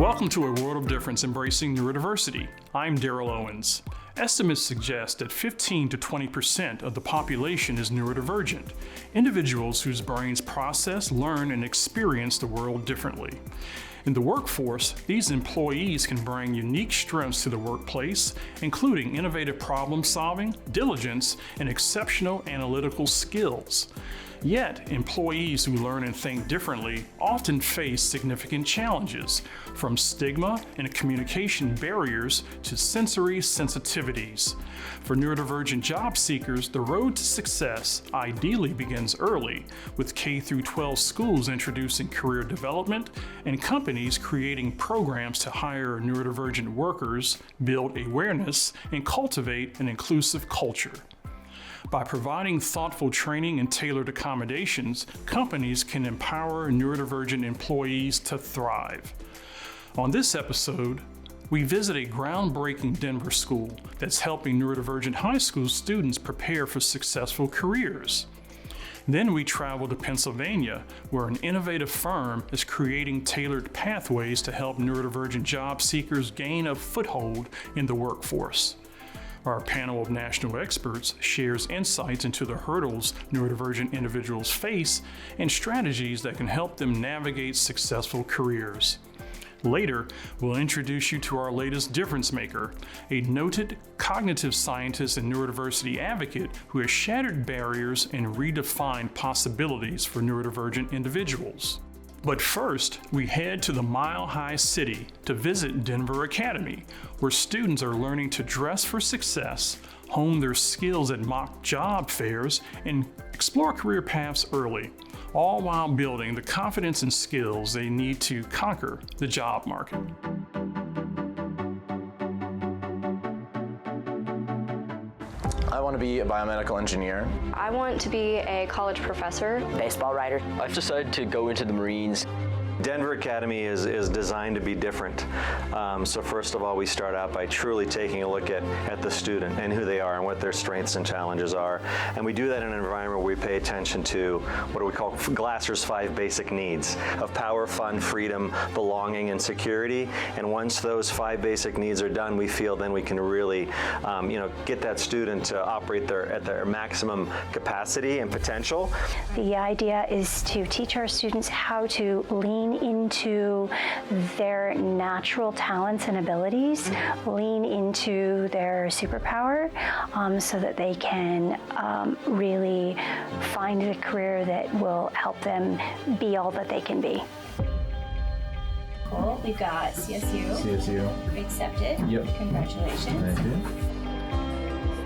Welcome to A World of Difference Embracing Neurodiversity. I'm Daryl Owens. Estimates suggest that 15 to 20% of the population is neurodivergent, individuals whose brains process, learn, and experience the world differently. In the workforce, these employees can bring unique strengths to the workplace, including innovative problem solving, diligence, and exceptional analytical skills. Yet, employees who learn and think differently often face significant challenges, from stigma and communication barriers to sensory sensitivities. For neurodivergent job seekers, the road to success ideally begins early, with K-12 schools introducing career development and companies creating programs to hire neurodivergent workers, build awareness, and cultivate an inclusive culture. By providing thoughtful training and tailored accommodations, companies can empower neurodivergent employees to thrive. On this episode, we visit a groundbreaking Denver school that's helping neurodivergent high school students prepare for successful careers. Then we travel to Pennsylvania, where an innovative firm is creating tailored pathways to help neurodivergent job seekers gain a foothold in the workforce. Our panel of national experts shares insights into the hurdles neurodivergent individuals face and strategies that can help them navigate successful careers. Later, we'll introduce you to our latest difference maker, a noted cognitive scientist and neurodiversity advocate who has shattered barriers and redefined possibilities for neurodivergent individuals. But first, we head to the Mile High City to visit Denver Academy, where students are learning to dress for success, hone their skills at mock job fairs, and explore career paths early, all while building the confidence and skills they need to conquer the job market. I want to be a biomedical engineer. I want to be a college professor. Baseball writer. I've decided to go into the Marines. Denver Academy is designed to be different. So first of all, we start out by truly taking a look at the student and who they are and what their strengths and challenges are. And we do that in an environment where we pay attention to what do we call Glasser's 5 basic needs of power, fun, freedom, belonging, and security. And once those 5 basic needs are done, we feel then we can really get that student to operate at their maximum capacity and potential. The idea is to teach our students how to lean into their natural talents and abilities, lean into their superpower, so that they can really find a career that will help them be all that they can be. Cool. We've got CSU. Accepted. Yep. Congratulations. Thank you.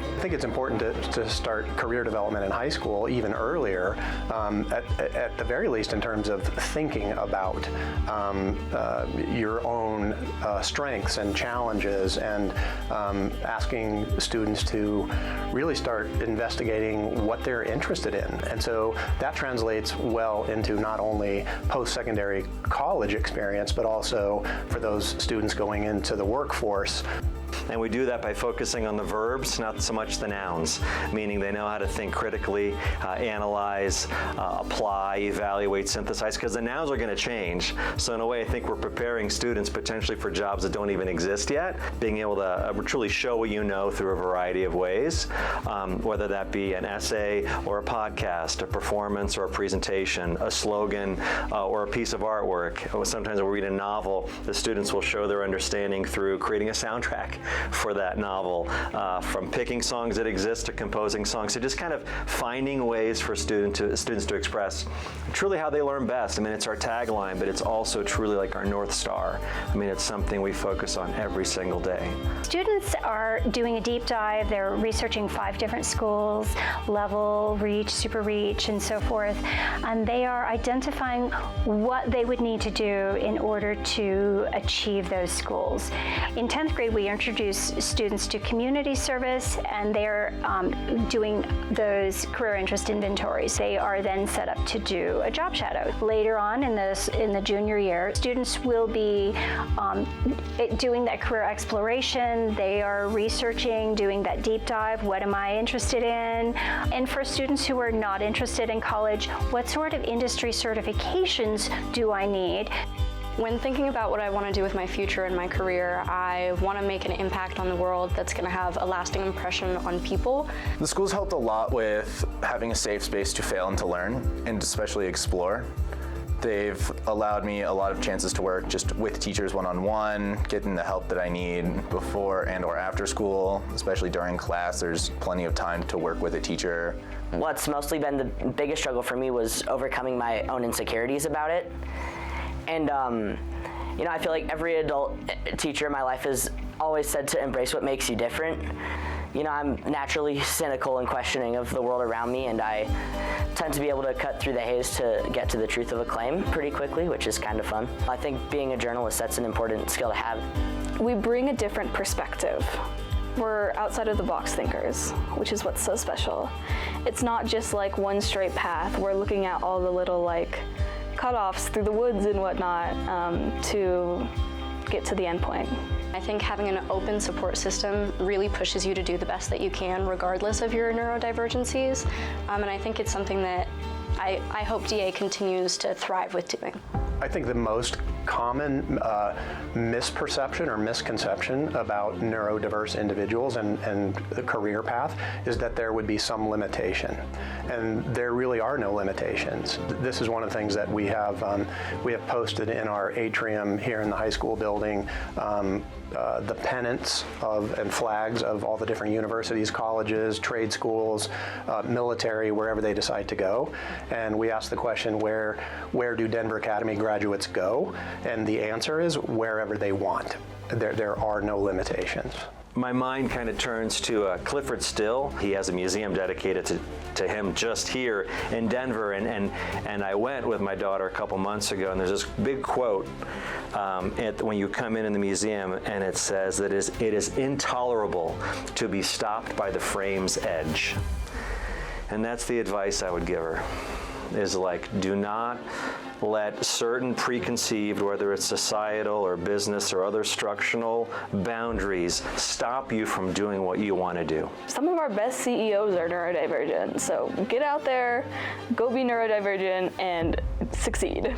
I think it's important to start career development in high school even earlier, at the very least in terms of thinking about your own strengths and challenges, and asking students to really start investigating what they're interested in. And so that translates well into not only post-secondary college experience, but also for those students going into the workforce. And we do that by focusing on the verbs, not so much the nouns, meaning they know how to think critically, analyze, apply, evaluate, synthesize, because the nouns are going to change. So in a way, I think we're preparing students potentially for jobs that don't even exist yet, being able to truly show what you know through a variety of ways, whether that be an essay or a podcast, a performance or a presentation, a slogan or a piece of artwork. Sometimes when we read a novel, the students will show their understanding through creating a soundtrack for that novel, from picking songs that exist to composing songs. So just kind of finding ways for students to express truly how they learn best. I mean, it's our tagline, but it's also truly like our North Star. I mean, it's something we focus on every single day. Students are doing a deep dive. They're researching 5 different schools, Level, Reach, Super Reach, and so forth. And they are identifying what they would need to do in order to achieve those schools. In 10th grade, we introduced students to community service, and they're doing those career interest inventories. They are then set up to do a job shadow. Later on in the junior year, students will be doing that career exploration. They are researching, doing that deep dive. What am I interested in? And for students who are not interested in college, what sort of industry certifications do I need? When thinking about what I want to do with my future and my career, I want to make an impact on the world that's going to have a lasting impression on people. The school's helped a lot with having a safe space to fail and to learn, and especially explore. They've allowed me a lot of chances to work just with teachers one-on-one, getting the help that I need before and or after school, especially during class. There's plenty of time to work with a teacher. What's mostly been the biggest struggle for me was overcoming my own insecurities about it. And I feel like every adult teacher in my life has always said to embrace what makes you different. I'm naturally cynical and questioning of the world around me, and I tend to be able to cut through the haze to get to the truth of a claim pretty quickly, which is kind of fun. I think being a journalist, that's an important skill to have. We bring a different perspective. We're outside of the box thinkers, which is what's so special. It's not just like one straight path. We're looking at all the little cutoffs through the woods and whatnot to get to the end point. I think having an open support system really pushes you to do the best that you can regardless of your neurodivergencies, and I think it's something that I hope DA continues to thrive with doing. I think the most common misperception or misconception about neurodiverse individuals and the career path is that there would be some limitation. And there really are no limitations. This is one of the things that we have posted in our atrium here in the high school building, the pennants and flags of all the different universities, colleges, trade schools, military, wherever they decide to go. And we ask the question, where do Denver Academy graduates go? And the answer is wherever they want. There are no limitations. My mind kind of turns to Clifford Still. He has a museum dedicated to him just here in Denver, and I went with my daughter a couple months ago, and there's this big quote when you come in the museum, and it says that it is intolerable to be stopped by the frame's edge. And that's the advice I would give her, is do not let certain preconceived, whether it's societal or business or other structural boundaries, stop you from doing what you want to do. Some of our best CEOs are neurodivergent, so get out there, go be neurodivergent, and succeed.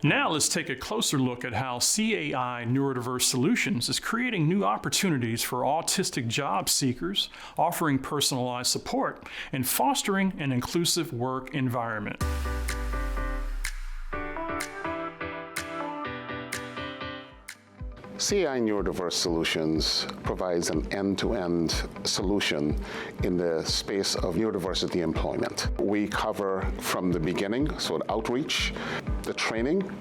Now let's take a closer look at how CAI Neurodiverse Solutions is creating new opportunities for autistic job seekers, offering personalized support, and fostering an inclusive work environment. CAI Neurodiverse Solutions provides an end-to-end solution in the space of neurodiversity employment. We cover from the beginning, so the outreach, the training,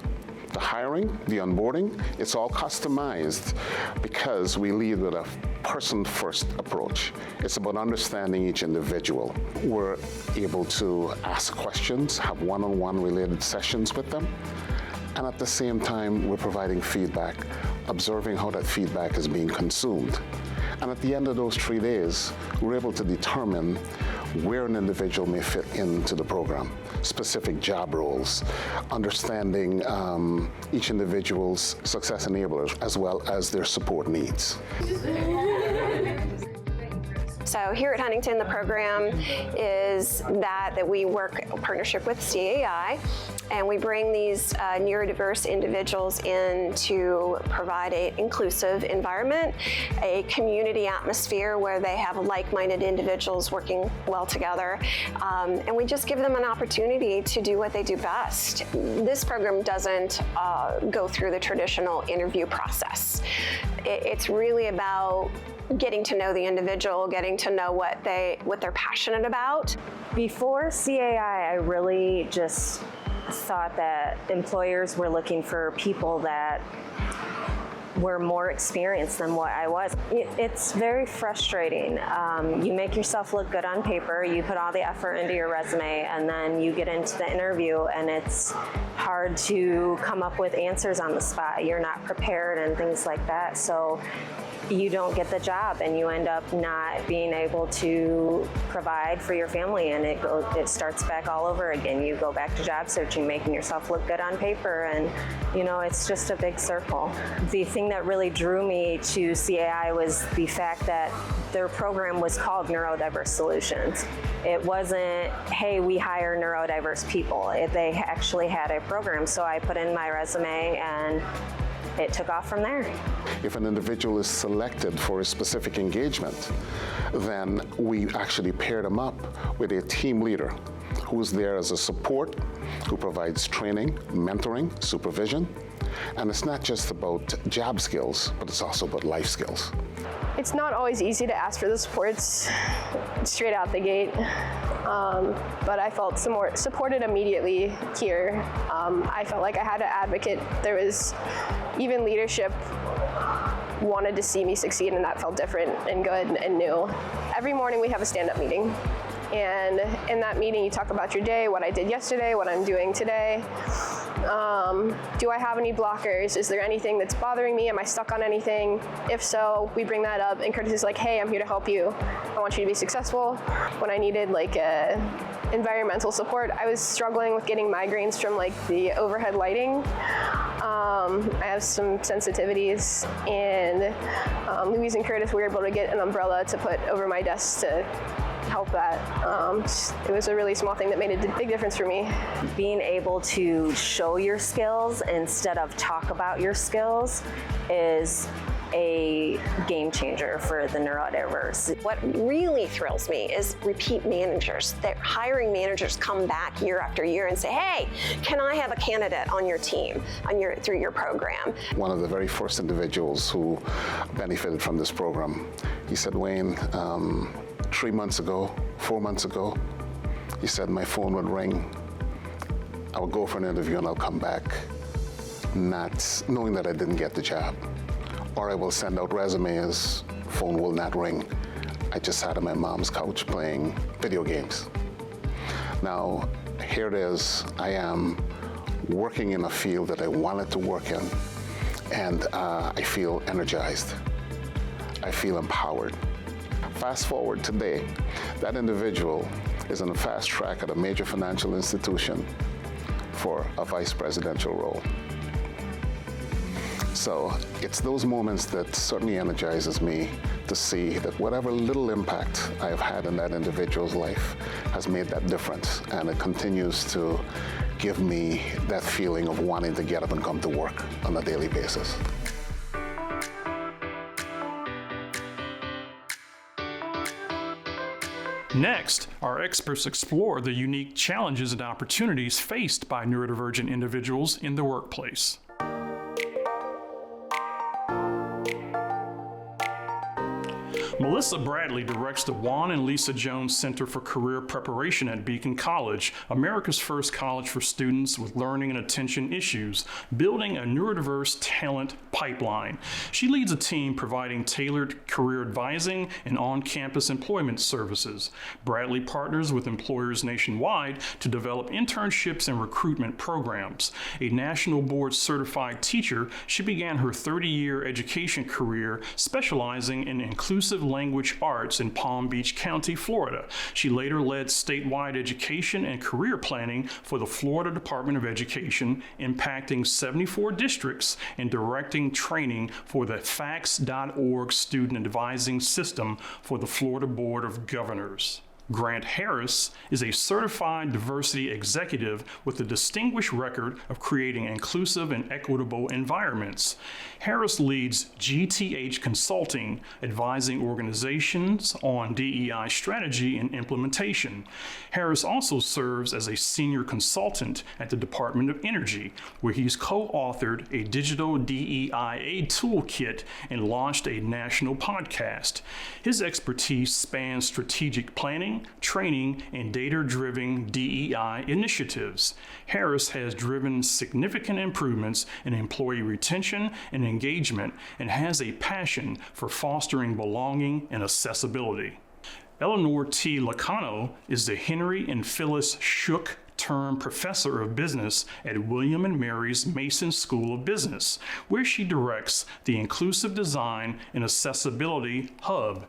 the hiring, the onboarding. It's all customized because we lead with a person-first approach. It's about understanding each individual. We're able to ask questions, have one-on-one related sessions with them, and at the same time, we're providing feedback, observing how that feedback is being consumed. And at the end of those 3 days, we're able to determine where an individual may fit into the program, specific job roles, understanding each individual's success enablers as well as their support needs. So here at Huntington, the program is that we work in partnership with CAI, and we bring these neurodiverse individuals in to provide an inclusive environment, a community atmosphere where they have like-minded individuals working well together, and we just give them an opportunity to do what they do best. This program doesn't go through the traditional interview process. It's really about getting to know the individual, getting to know what they're passionate about. Before CAI, I really just thought that employers were looking for people that were more experienced than what I was. It's very frustrating. You make yourself look good on paper, you put all the effort into your resume, and then you get into the interview and it's hard to come up with answers on the spot. You're not prepared and things like that. So you don't get the job and you end up not being able to provide for your family, and it starts back all over again. You go back to job searching, making yourself look good on paper, and it's just a big circle. The thing that really drew me to CAI was the fact that their program was called Neurodiverse Solutions. It wasn't, hey, we hire neurodiverse people. They actually had a program, so I put in my resume and it took off from there. If an individual is selected for a specific engagement, then we actually pair them up with a team leader who's there as a support, who provides training, mentoring, supervision. And it's not just about job skills, but it's also about life skills. It's not always easy to ask for the supports straight out the gate, but I felt supported immediately here. I felt like I had an advocate. There was even leadership wanted to see me succeed, and that felt different and good and new. Every morning we have a stand-up meeting. And in that meeting, you talk about your day, what I did yesterday, what I'm doing today. Do I have any blockers? Is there anything that's bothering me? Am I stuck on anything? If so, we bring that up. And Curtis is like, hey, I'm here to help you. I want you to be successful. When I needed environmental support, I was struggling with getting migraines from the overhead lighting. I have some sensitivities, and Louise and Curtis were able to get an umbrella to put over my desk to help that. It was a really small thing that made a big difference for me. Being able to show your skills instead of talk about your skills is a game changer for the neurodiverse. What really thrills me is repeat managers. That hiring managers come back year after year and say, hey, can I have a candidate on your team, through your program? One of the very first individuals who benefited from this program, he said, Wayne, 3 months ago, 4 months ago, he said my phone would ring. I would go for an interview and I'll come back not knowing that I didn't get the job. Or I will send out resumes, phone will not ring. I just sat on my mom's couch playing video games. Now, here it is, I am working in a field that I wanted to work in, and I feel energized. I feel empowered. Fast forward today, that individual is on a fast track at a major financial institution for a vice presidential role. So it's those moments that certainly energizes me to see that whatever little impact I have had in that individual's life has made that difference, and it continues to give me that feeling of wanting to get up and come to work on a daily basis. Next, our experts explore the unique challenges and opportunities faced by neurodivergent individuals in the workplace. Melissa Bradley directs the Juan and Lisa Jones Center for Career Preparation at Beacon College, America's first college for students with learning and attention issues, building a neurodiverse talent pipeline. She leads a team providing tailored career advising and on-campus employment services. Bradley partners with employers nationwide to develop internships and recruitment programs. A national board certified teacher, she began her 30-year education career specializing in inclusive language arts in Palm Beach County, Florida. She later led statewide education and career planning for the Florida Department of Education, impacting 74 districts and directing training for the FACTS.org student advising system for the Florida Board of Governors. Grant Harris is a certified diversity executive with a distinguished record of creating inclusive and equitable environments. Harris leads GTH Consulting, advising organizations on DEI strategy and implementation. Harris also serves as a senior consultant at the Department of Energy, where he's co-authored a digital DEIA toolkit and launched a national podcast. His expertise spans strategic planning, training, and data-driven DEI initiatives. Harris has driven significant improvements in employee retention and engagement and has a passion for fostering belonging and accessibility. Eleanor T. Lacano is the Henry and Phyllis Shook guest-term professor of business at William & Mary's Mason School of Business, where she directs the Inclusive Design and Accessibility Hub.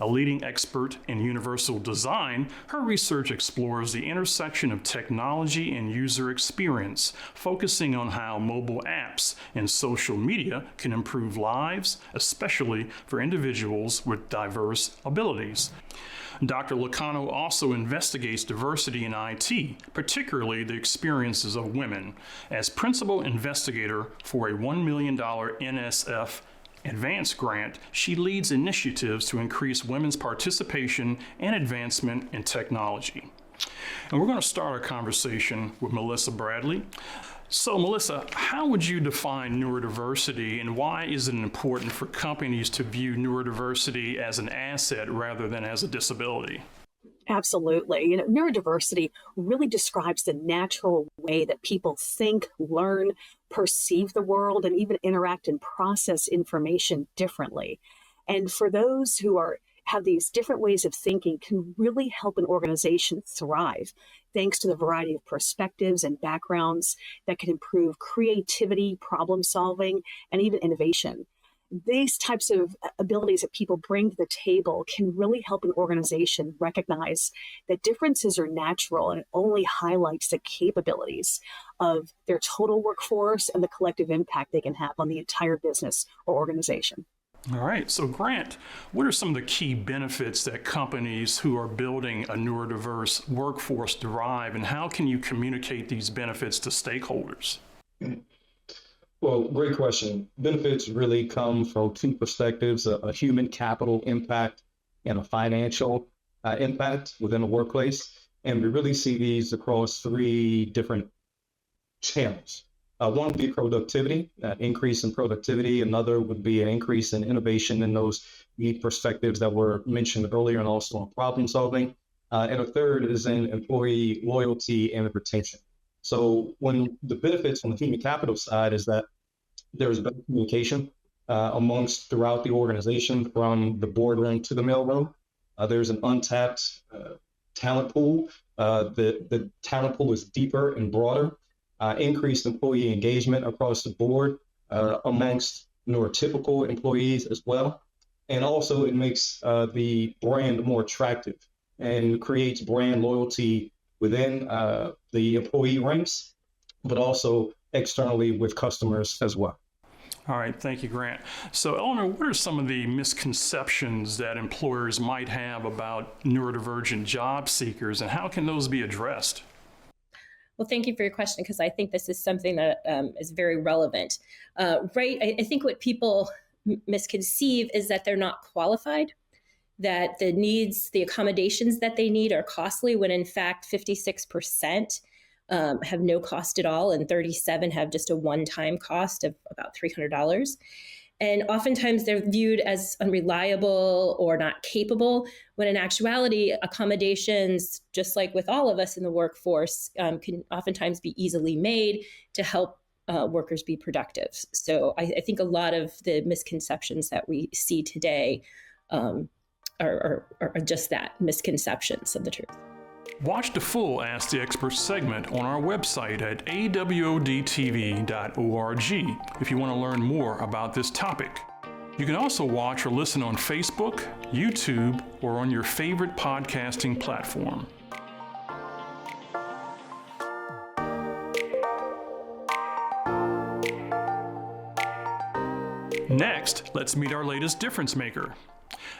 A leading expert in universal design, her research explores the intersection of technology and user experience, focusing on how mobile apps and social media can improve lives, especially for individuals with diverse abilities. Dr. Locano also investigates diversity in IT, particularly the experiences of women. As principal investigator for a $1 million NSF Advanced grant, she leads initiatives to increase women's participation and advancement in technology. And we're going to start our conversation with Melissa Bradley. So Melissa, how would you define neurodiversity, and why is it important for companies to view neurodiversity as an asset rather than as a disability? Absolutely. Neurodiversity really describes the natural way that people think, learn, perceive the world, and even interact and process information differently. And for those who have these different ways of thinking, can really help an organization thrive, thanks to the variety of perspectives and backgrounds that can improve creativity, problem solving, and even innovation. These types of abilities that people bring to the table can really help an organization recognize that differences are natural, and it only highlights the capabilities of their total workforce and the collective impact they can have on the entire business or organization. All right, so Grant, what are some of the key benefits that companies who are building a neurodiverse workforce derive, and how can you communicate these benefits to stakeholders? Well, great question. Benefits really come from two perspectives, a human capital impact and a financial impact within the workplace. And we really see these across three different channels. One would be productivity, increase in productivity. Another would be an increase in innovation in those neat perspectives that were mentioned earlier, and also on problem solving. And a third is in employee loyalty and retention. So when the benefits on the human capital side is that there's better communication throughout the organization, from the boardroom to the mailroom. There's an untapped talent pool. The talent pool is deeper and broader. Increased employee engagement across the board amongst neurotypical employees as well. And also it makes the brand more attractive and creates brand loyalty within the employee ranks, but also externally with customers as well. All right, thank you, Grant. So Eleanor, what are some of the misconceptions that employers might have about neurodivergent job seekers, and how can those be addressed? Well, thank you for your question, because I think this is something that is very relevant. Right, I think what people misconceive is that they're not qualified, that the needs, the accommodations that they need are costly, when in fact 56% have no cost at all, and 37 have just a one-time cost of about $300. And oftentimes they're viewed as unreliable or not capable, when in actuality, accommodations, just like with all of us in the workforce, can oftentimes be easily made to help workers be productive. So I think a lot of the misconceptions that we see today are just that, misconceptions of the truth. Watch the full Ask the Expert segment on our website at awodtv.org if you want to learn more about this topic. You can also watch or listen on Facebook, YouTube, or on your favorite podcasting platform. Next, let's meet our latest difference maker.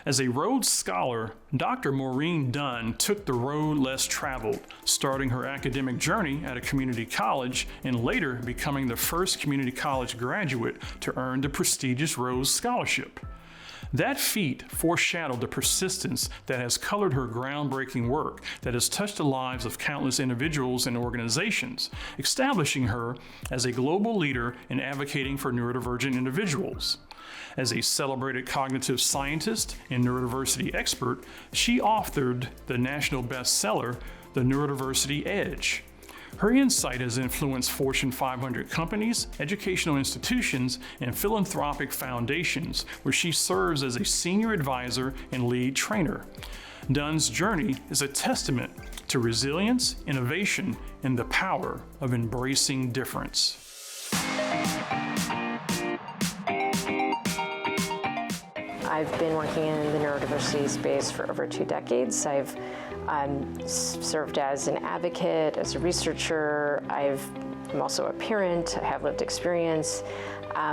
As a Rhodes Scholar, Dr. Maureen Dunn took the road less traveled, starting her academic journey at a community college and later becoming the first community college graduate to earn the prestigious Rhodes Scholarship. That feat foreshadowed the persistence that has colored her groundbreaking work that has touched the lives of countless individuals and organizations, establishing her as a global leader in advocating for neurodivergent individuals. As a celebrated cognitive scientist and neurodiversity expert, she authored the national bestseller, The Neurodiversity Edge. Her insight has influenced Fortune 500 companies, educational institutions, and philanthropic foundations, where she serves as a senior advisor and lead trainer. Dunn's journey is a testament to resilience, innovation, and the power of embracing difference. I've been working in the neurodiversity space for over 2 decades. I've served as an advocate, as a researcher. I'm also a parent. I have lived experience.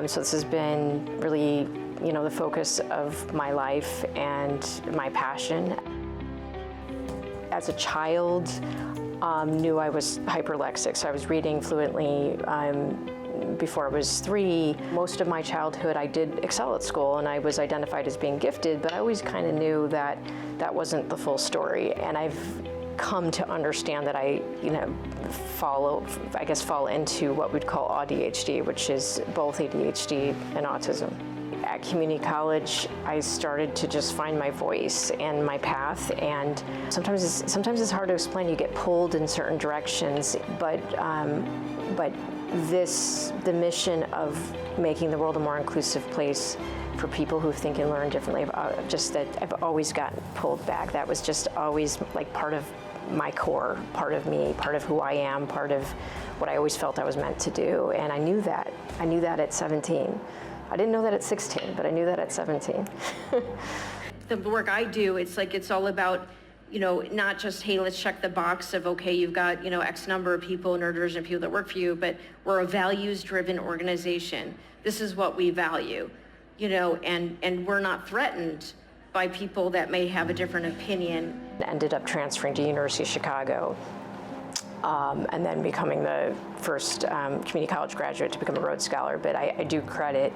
So this has been really, the focus of my life and my passion. As a child, knew I was hyperlexic, so I was reading fluently before I was 3. Most of my childhood I did excel at school and I was identified as being gifted, but I always kind of knew that that wasn't the full story. And I've come to understand that I, fall into what we'd call ADHD, which is both ADHD and autism. At community college, I started to just find my voice and my path, and sometimes it's hard to explain. You get pulled in certain directions, but the mission of making the world a more inclusive place for people who think and learn differently, I've always gotten pulled back. That was just always like part of my core, part of me, part of who I am, part of what I always felt I was meant to do, and I knew that. I knew that at 17. I didn't know that at 16, but I knew that at 17. The work I do, it's all about, not just, hey, let's check the box of, okay, you've got, X number of people, neurodivergent people that work for you, but we're a values-driven organization. This is what we value, and we're not threatened by people that may have a different opinion. Ended up transferring to University of Chicago. And then becoming the first community college graduate to become a Rhodes Scholar. But I do credit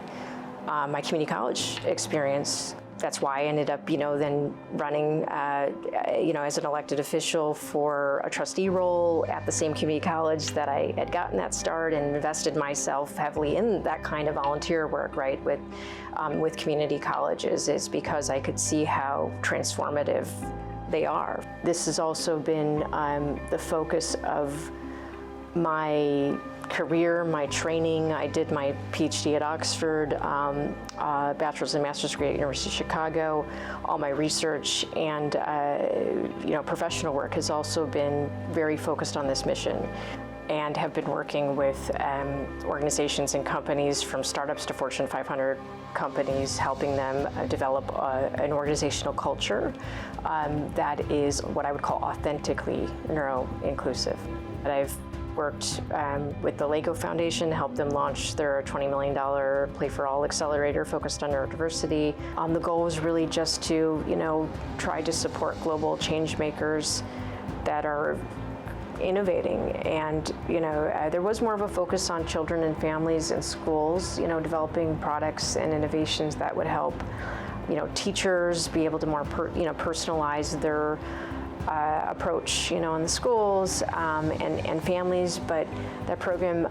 my community college experience. That's why I ended up, then running, as an elected official for a trustee role at the same community college that I had gotten that start, and invested myself heavily in that kind of volunteer work, right, with community colleges, is because I could see how transformative they are. This has also been the focus of my career, my training. I did my PhD at Oxford, bachelor's and master's degree at University of Chicago. All my research and professional work has also been very focused on this mission, and have been working with organizations and companies from startups to Fortune 500 companies, helping them develop an organizational culture that is what I would call authentically neuro-inclusive. I've worked with the Lego Foundation, helped them launch their $20 million Play for All accelerator focused on neurodiversity. The goal was really just to, try to support global change makers that are innovating, and there was more of a focus on children and families and schools, developing products and innovations that would help teachers be able to more personalize their approach in the schools and families. But that program,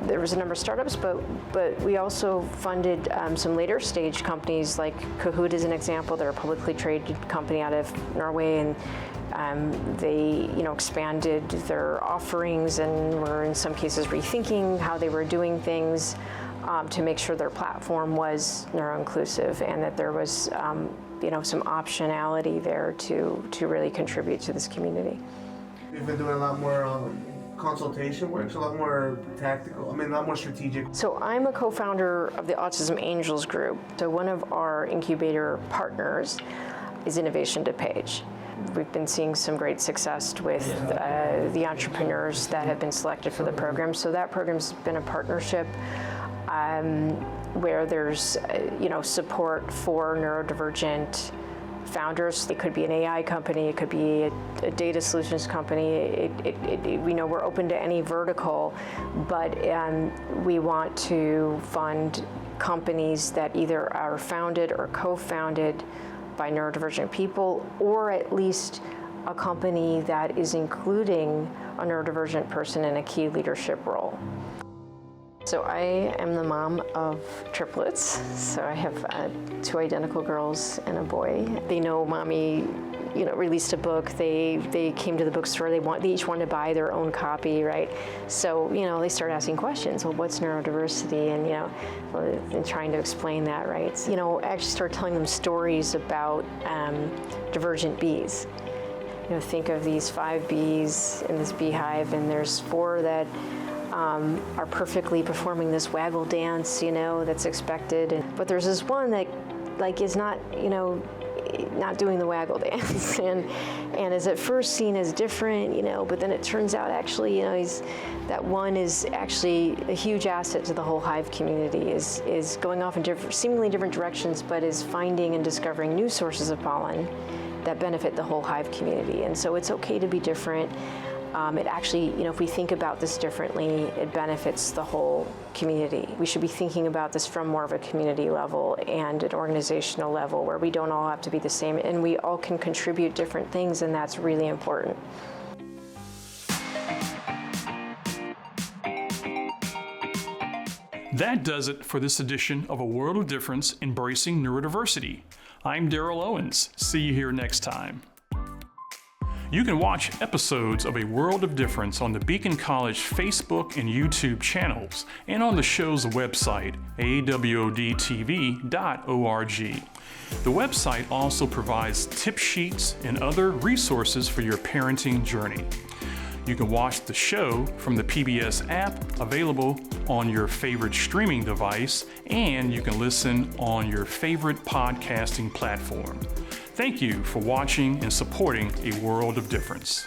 there was a number of startups, but we also funded some later stage companies, like Kahoot is an example. They're a publicly traded company out of Norway, and they expanded their offerings and were in some cases rethinking how they were doing things to make sure their platform was neuro-inclusive, and that there was some optionality there to really contribute to this community. We've been doing a lot more consultation work, so a lot more tactical, a lot more strategic. So I'm a co-founder of the Autism Angels group. So one of our incubator partners is Innovation DePage. We've been seeing some great success with the entrepreneurs that have been selected for the program. So that program's been a partnership where there's support for neurodivergent founders. It could be an AI company, it could be a data solutions company. We're open to any vertical, but we want to fund companies that either are founded or co-founded by neurodivergent people, or at least a company that is including a neurodivergent person in a key leadership role. So I am the mom of triplets. So I have 2 identical girls and a boy. They know mommy, released a book. They came to the bookstore. They each wanted to buy their own copy, right? So they start asking questions. Well, what's neurodiversity? And trying to explain that, right? I actually start telling them stories about divergent bees. think of these 5 bees in this beehive, and there's 4 that are perfectly performing this waggle dance, that's expected. But there's this one that is not, not doing the waggle dance, and is at first seen as different, but then it turns out actually, that one is actually a huge asset to the whole hive community, is going off in seemingly different directions, but is finding and discovering new sources of pollen that benefit the whole hive community. And so it's okay to be different. It actually, if we think about this differently, it benefits the whole community. We should be thinking about this from more of a community level and an organizational level where we don't all have to be the same, and we all can contribute different things, and that's really important. That does it for this edition of A World of Difference, Embracing Neurodiversity. I'm Daryl Owens. See you here next time. You can watch episodes of A World of Difference on the Beacon College Facebook and YouTube channels and on the show's website, awodtv.org. The website also provides tip sheets and other resources for your parenting journey. You can watch the show from the PBS app available on your favorite streaming device, and you can listen on your favorite podcasting platform. Thank you for watching and supporting A World of Difference.